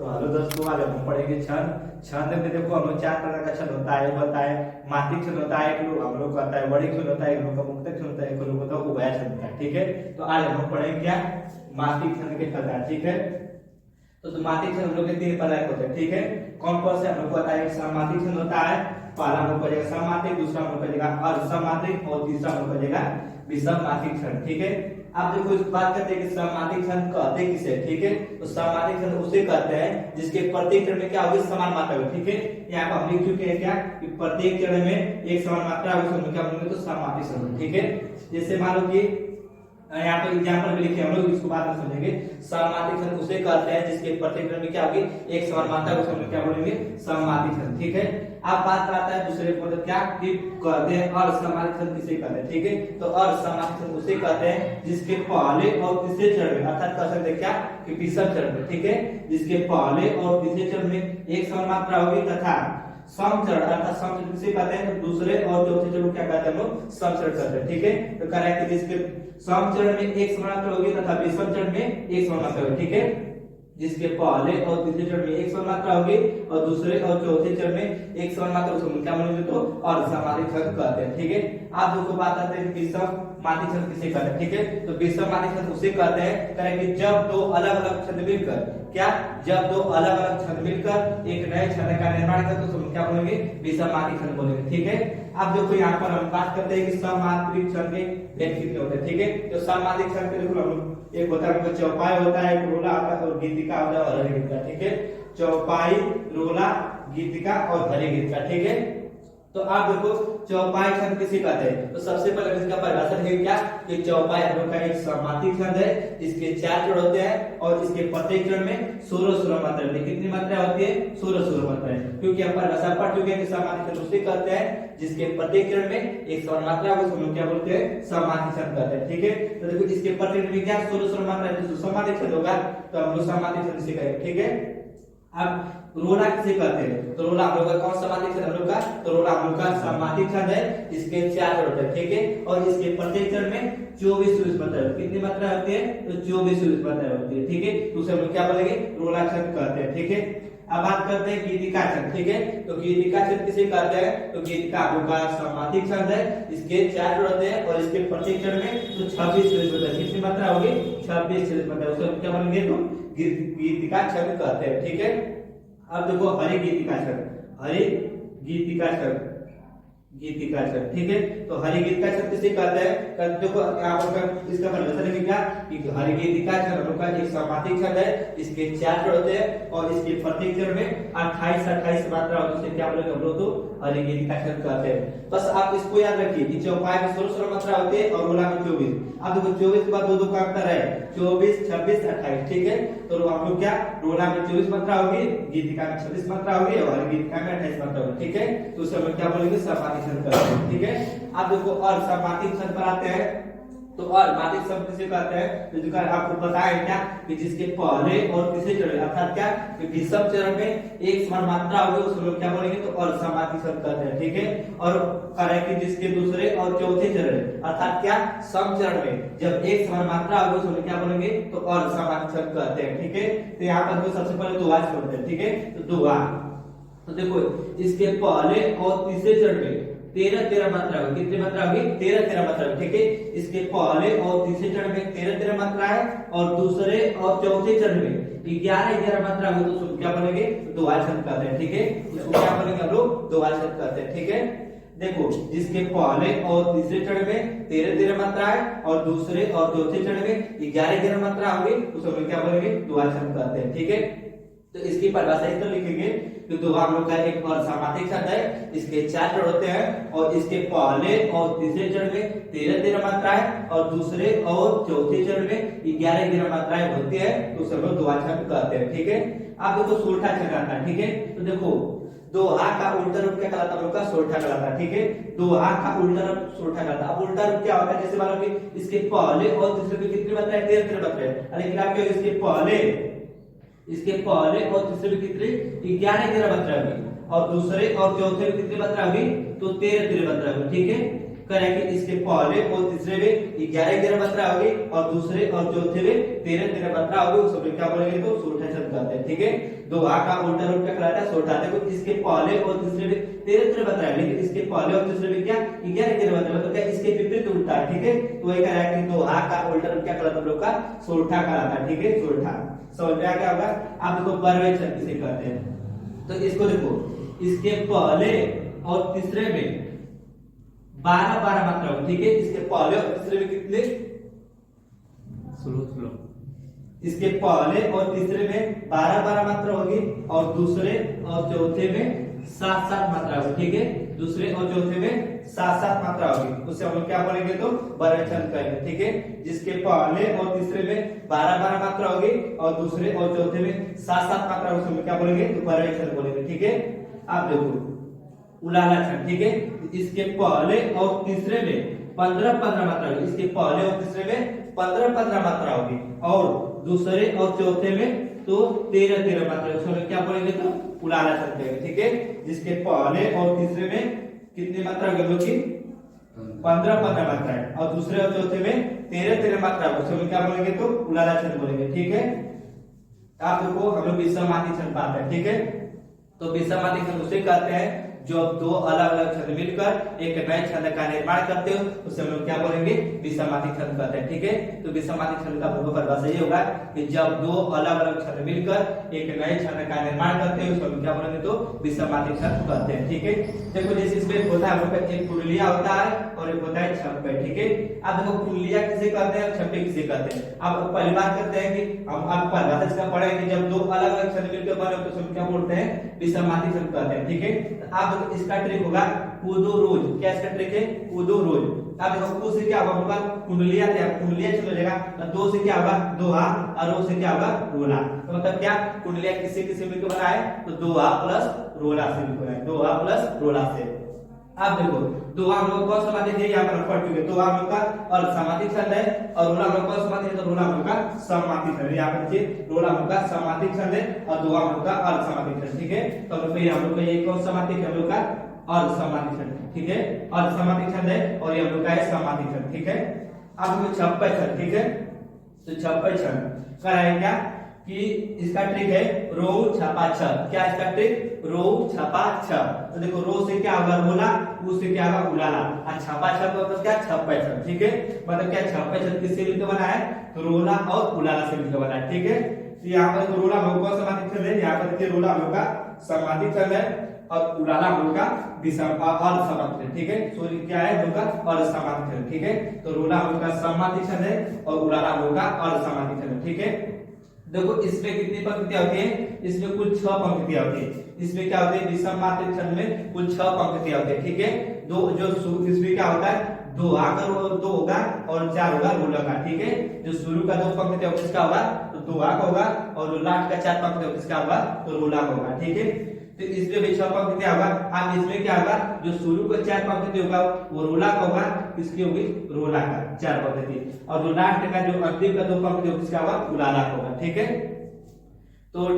तो हेलो दोस्तों, आज हम पढ़ेंगे छंद। छंद में देखो हम लोग चार प्रकार का छंद होता है। होता है मात्रिक छंद, होता है एक लोग हम लोग कहता है वर्णिक छंद, होता है एक लोग का मुक्तक छंद, होता है एक लोग होता है उभय छंद होता है। ठीक है, तो आज हम लोग पढ़ेंगे क्या, मात्रिक छंद के प्रकार। ठीक है, तो मात्रिक छंद हम लोग के तीन प्रकार होते हैं। ठीक है, कौन कौन से हम लोग को पता है। समात्रिक छंद होता है, पहला हम लोग पढ़ेगा समात्रिक, दूसरा हम लोग पढ़ेगा अर्धसमात्रिक और तीसरा हम लोग पढ़ेगा विषम मात्रिक छंद। ठीक है, आप देखो इस बात करते हैं कि समात्रिक छंद कहते किसे। ठीक है, तो समात्रिक छंद उसे कहते हैं जिसके प्रत्येक चरण में क्या होगी, समान मात्रा होगी। ठीक है, यहाँ पर हम लिख चुके हैं क्या कि प्रत्येक चरण में एक समान मात्रा होगी, उसको क्या बोलेंगे, तो समात्रिक छंद। ठीक है, जैसे मान लो कि यहाँ पर एग्जांपल भी लिखे हम लोग, इसको बाद में समझेंगे। समात्रिक छंद उसे कहते हैं जिसके प्रत्येक चरण में क्या होगी, एक समान मात्रा, उसको हम क्या बोलेंगे, समात्रिक छंद। ठीक है, अब बात आता है दूसरे मतलब क्या कि कहते हैं अर्धसमात्रिक छंद किसे कहते हैं। ठीक है, तो अर्धसमात्रिक छंद उसे कहते हैं जिसके पहले और तीसरे चरण में, अर्थात कह सकते हैं क्या कि विषम चरण में। ठीक है, जिसके पहले और तीसरे चरण में एक समान मात्रा होगी तथा समचरण, अर्थात समचरण किसे कहते हैं, तो दूसरे और चौथे चरण को क्या कहते हैं हम लोग, समचरण कहते हैं। ठीक है, तो कह रहा है कि जिसके समचरण में एक समान मात्रा होगी तथा विषम चरण में एक समान मात्रा होगी। ठीक है, जिसके पहले और तीसरे चरण में एक समान मात्रा होगी और दूसरे और चौथे चरण में एक समान मात्रा, उसको क्या बोलेंगे, तो अर्धसमात्रिक छंद कहते हैं। ठीक है, आप देखो बात आते हैं विषम मात्रिक छंद किसे कहते हैं। ठीक है, तो विषम मात्रिक छंद उसे कहते हैं करें कि जब दो अलग अलग छंद मिलकर क्या, जब दो अलग अलग छंद मिलकर एक नए छंद का निर्माण करते हैं, तो क्या बोलेंगे, विषम मात्रिक छंद बोलेंगे। ठीक है, अब देखो यहाँ पर हम बात करते हैं कि सममात्रिक छंद के भेद कितने होते हैं। ठीक है, तो सममात्रिक छंद के देखो हम लोग, एक होता है चौपाई होता है, एक रोला होता है और गीतिका होता है और हरे गीतिका। ठीक है, चौपाई, रोला, गीतिका और हरे गीतिका। ठीक है, तो आप देखो चौपाई छंद किसे कहते हैं, तो सबसे पहले इसका परिभाषा है क्या कि चौपाई हम लोग का एक समात्रिक छंद है, इसके चार चरण होते हैं और इसके प्रत्येक चरण में 16 मात्रा होती है। कितनी मात्रा होती है, 16 मात्रा है। क्योंकि हम परिभाषा पढ़ चुके हैं कि समात्रिक छंद उसे कहते हैं जिसके प्रत्येक चरण में एक समान मात्रा है, उसको क्या बोलते हैं, समात्रिक छंद कहते हैं। ठीक है, तो देखो इसके प्रत्येक में क्या 16 मात्रा है, तो समात्रिक छंद होगा, तो हम लोग समात्रिक छंद से कहेंगे। ठीक है, अब रोला किसे कहते हैं, तो रोला हम लोग का कौन समात्रिक छंद हम लोग का, तो रोला हम लोग का समात्रिक छंद है, इसके चार चरण होते हैं। ठीक है, और इसके प्रत्येक चरण में 24 मात्रा, कितनी मात्रा होती है, तो 24 मात्रा होती है। ठीक है, तो उसे हम लोग क्या बोलेंगे, रोला छंद कहते हैं। ठीक है, अब बात करते हैं गीतिका छंद। ठीक है, तो गीतिका छंद किसे कहते हैं, तो गीतिका हम लोग का समात्रिक छंद है, इसके चार चरण होते हैं और इसके प्रत्येक चरण में तो 26 मात्रा, कितनी मात्रा होगी, 26 मात्रा, उसे हम क्या बोलेंगे, तो गीतिका छंद कहते हैं। ठीक है, अब देखो हरि गीतिका छंद, हरि गीतिका छंद, गीतिका छंद। ठीक है, तो हरि गीतिका छंद किसे कहते हैं, देखो यहाँ पर इसका परिभाषा लिखिए क्या कि हरि गीतिका छंद हम लोग का एक समात्रिक छंद है, इसके चार चरण होते हैं और इसके प्रत्येक चरण में 28 मात्रा होती है, उसे क्या बोलेंगे हम लोग, तो हरि गीतिका छंद कहते हैं। बस आप इसको याद रखिए कि चौपाई में 16 मात्रा होती है और रोला में 24। अब देखो 24 के बाद दो का अंतर है, 24, 26, 28। ठीक है, तो हम लोग क्या, रोला में 24 मात्रा होगी, गीतिका में 26 मात्रा होगी और हरि गीतिका में 28 मात्रा होगी। ठीक है, तो उसे हम क्या बोलेंगे, समात्रिक छंद कहते हैं। ठीक है, अब देखो और समात्रिक छंद पर आते हैं, तो और मात्रिक छंद किसे कहते हैं, तो जो आपको पता है क्या कि जिसके पहले और तीसरे चरण अर्थात क्या कि विषम चरण में एक समान मात्रा होगी, उसको लोग क्या बोलेंगे, तो और समात्रिक छंद कहते हैं। ठीक है, और कह कि जिसके दूसरे और चौथे चरण अर्थात क्या सम चरण में जब एक समान मात्रा होगी, उसको क्या बोलेंगे, तो और समात्रिक छंद कहते हैं। ठीक है, तो यहाँ पर सबसे पहले दोहा छोड़ते हैं। ठीक है, तो दोहा, तो देखो इसके पहले और तीसरे चरण में 13 मात्रा होगी, कितनी मात्रा होगी, 13 मात्रा होगी। ठीक है, इसके पहले और तीसरे चरण में 13 मात्रा है और दूसरे और चौथे चरण में 11 मात्रा होगी, तो उसको क्या बोलेंगे, दोहा छंद कहते हैं। ठीक है, उसको क्या बोलेंगे हम लोग, दोहा छंद कहते हैं। ठीक है, देखो जिसके पहले और तीसरे चरण में 13 मात्रा है और दूसरे और चौथे चरण में 11 मात्रा होगी, उसको क्या बोलेंगे, दोहा छंद कहते हैं। ठीक है, तो इसकी परिभाषा इस तरह लिखेंगे कि दोहा हम लोग का एक और समात्रिक छंद है, इसके चार चरण होते हैं और इसके पहले और तीसरे चरण में 13 मात्रा है और दूसरे और चौथे चरण में 11 मात्राएं होती है, तो उसे हम लोग दोहा छंद कहते हैं। ठीक है, अब देखो सोरठा छंद आता है। ठीक है, तो देखो दोहा का उल्टा रूप क्या कहलाता है, हम लोग का सोरठा कहलाता है। ठीक है, दोहा का उल्टा रूप सोरठा कहलाता है। अब उल्टा रूप क्या होता है, जैसे मान लो कि इसके पहले और तीसरे में कितनी मात्रा है, 13 मात्रा है, लेकिन आप इसके पहले और तीसरे में कितनी 11 मात्रा होगी और दूसरे और चौथे में कितनी मात्रा होगी, तो 13 मात्रा होगी। ठीक है, करें कि इसके पहले और तीसरे में 11 मात्रा होगी और दूसरे और चौथे में 13 मात्रा होगी, उस समय क्या बोलेंगे तो सोठा छंद कहते हैं। ठीक है, दोहा का उल्टा रूप क्या कहलाता है सोठा। देखो इसके पहले और तीसरे में 13 मात्रा है, लेकिन इसके पहले और तीसरे में क्या 11 मात्रा, मतलब क्या इसके विपरीत उल्टा है। ठीक है, तो वही कह रहा है कि दोहा का उल्टा रूप क्या कहलाता है हम लोग का सोठा कहलाता है। ठीक है, सोठा। समझ में आ गया होगा। आप देखो बरवे छंद किसे कहते हैं, तो इसको देखो इसके पहले और तीसरे में 12 मात्रा होगी। ठीक है, इसके पहले और तीसरे में कितने, स्लो इसके पहले और तीसरे में 12 मात्रा होगी और दूसरे और चौथे में 7 मात्रा होगी। ठीक है, दूसरे और चौथे में 7 मात्रा होगी, उससे हम लोग क्या बोलेंगे तो बरवे छंद कहेंगे। ठीक है, जिसके पहले और तीसरे में 12 मात्रा होगी और दूसरे और चौथे में 7 मात्रा, उससे हम लोग क्या बोलेंगे तो बरवे छंद बोलेंगे। ठीक है, आप देखो उलाला छंद। ठीक है, इसके पहले और तीसरे में 15 मात्रा होगी, इसके पहले और तीसरे में 15 मात्रा होगी और दूसरे और चौथे में तो 13 मात्रा, उसमें क्या बोलेंगे तो उलाला छंद कहेंगे। ठीक है, जिसके पहले और तीसरे में कितनी मात्रा होगी हम लोग की 15 मात्रा है और दूसरे और चौथे में 13 मात्रा, उसमें क्या बोलेंगे तो उलाला छंद बोलेंगे। ठीक है, आप देखो हम लोग विषमाती छंद पाते हैं। ठीक है, तो विषमाती छंद उसे कहते हैं जब दो अलग अलग छंद मिलकर एक नए छंद का निर्माण करते हो, उसे हम लोग क्या बोलेंगे विषमाती छंद कहते हैं। ठीक है, तो विषमाती छंद का पूर्ण परिभाषा ये होगा कि जब दो अलग अलग छंद मिलकर एक नए छंद का निर्माण करते हो, उसे हम क्या बोलेंगे तो विषमाती छंद कहते हैं। ठीक है, देखो जैसे इसमें होता है हम लोग का एक कुंडलिया होता है और एक होता है छप्पे। ठीक है, अब देखो कुंडलिया किसे कहते हैं, छप्पे किसे कहते हैं। अब पहली बात करते हैं कि हम आप परिभाषा इसका पढ़े कि जब दो अलग अलग छंद मिलकर बने तो उसे क्या बोलते हैं विषमाती छंद कहते हैं। ठीक है, आप इसका ट्रिक होगा कूदो रोज। क्या इसका ट्रिक है कूदो रोज। अब देखो कू से क्या होगा कुंडलिया, कुंडलिया चल हो जाएगा, दो से क्या होगा दोहा और रो से क्या होगा रोला। तो मतलब क्या कुंडलिया किससे किससे मिलकर बना है तो दोहा प्लस रोला से मिलकर है, दोहा प्लस रोला से। अब देखो दोहा हम लोग कौन समाधि है यहाँ पर पढ़ चुके, दोहा हम लोग का और समाधि छंद है और रोला हम लोग कौन समाधि है तो रोला हम लोग का समाधि छंद है। यहाँ पर देखिए रोला हम लोग का समाधि छंद है और दोहा हम लोग का अर्ध समाधि छंद। ठीक है, तो हम लोग का ये कौन समाधि है हम लोग का अर्ध समाधि छंद। ठीक है, अर्ध समाधि छंद है और ये हम लोग का है समाधि छंद। ठीक है, अब हम छप्पे छंद। ठीक है, तो छप्पे छंद क्या है क्या कि इसका ट्रिक है रो छपा छ। क्या इसका ट्रिक रो छपा छ। तो देखो रो से क्या होगा रोला, उ से क्या होगा उलाला और छपा छ का मतलब क्या छप्पे छंद। ठीक है, मतलब क्या छप्पे छंद किससे मिलकर बना है तो रोला और उलाला से मिलकर बना है। ठीक है, तो यहाँ पर रोला हम लोग का समाधि छंद है, यहाँ पर देखिए रोला हम लोग का समाधि छंद है और उलाला हम लोग का अर्ध समाधि छंद। ठीक है, सॉरी क्या है हम लोग का अर्ध समाधि छंद। ठीक है, तो रोला हम लोग का समाधि छंद है और उलाला हम लोग का अर्ध समाधि छंद। ठीक है, देखो इसमें कितनी पंक्तियां होती हैं, इसमें कुल 6 पंक्तियां होती है। इसमें क्या होती है विषमाती छंद में कुल 6 पंक्तियां होती है। ठीक है, दो जो इसमें क्या होता है दोहा का दो होगा और 4 होगा रोला का। ठीक है, जो शुरू का 2 पंक्ति होगा किसका होगा तो दोहा का होगा और लास्ट का 4 पंक्ति होगा किसका होगा तो रोला का होगा। ठीक है, तो इसमें भी 6 पंक्तियां होगा। अब इसमें क्या होगा जो शुरू का 4 पंक्ति होगा वो रोला का होगा, किसकी होगी रोला का 4 पंक्ति, और जो लास्ट का जो अंतिम का 2 पंक्ति होगा किसका होगा उलाला का होगा। ठीक है, तो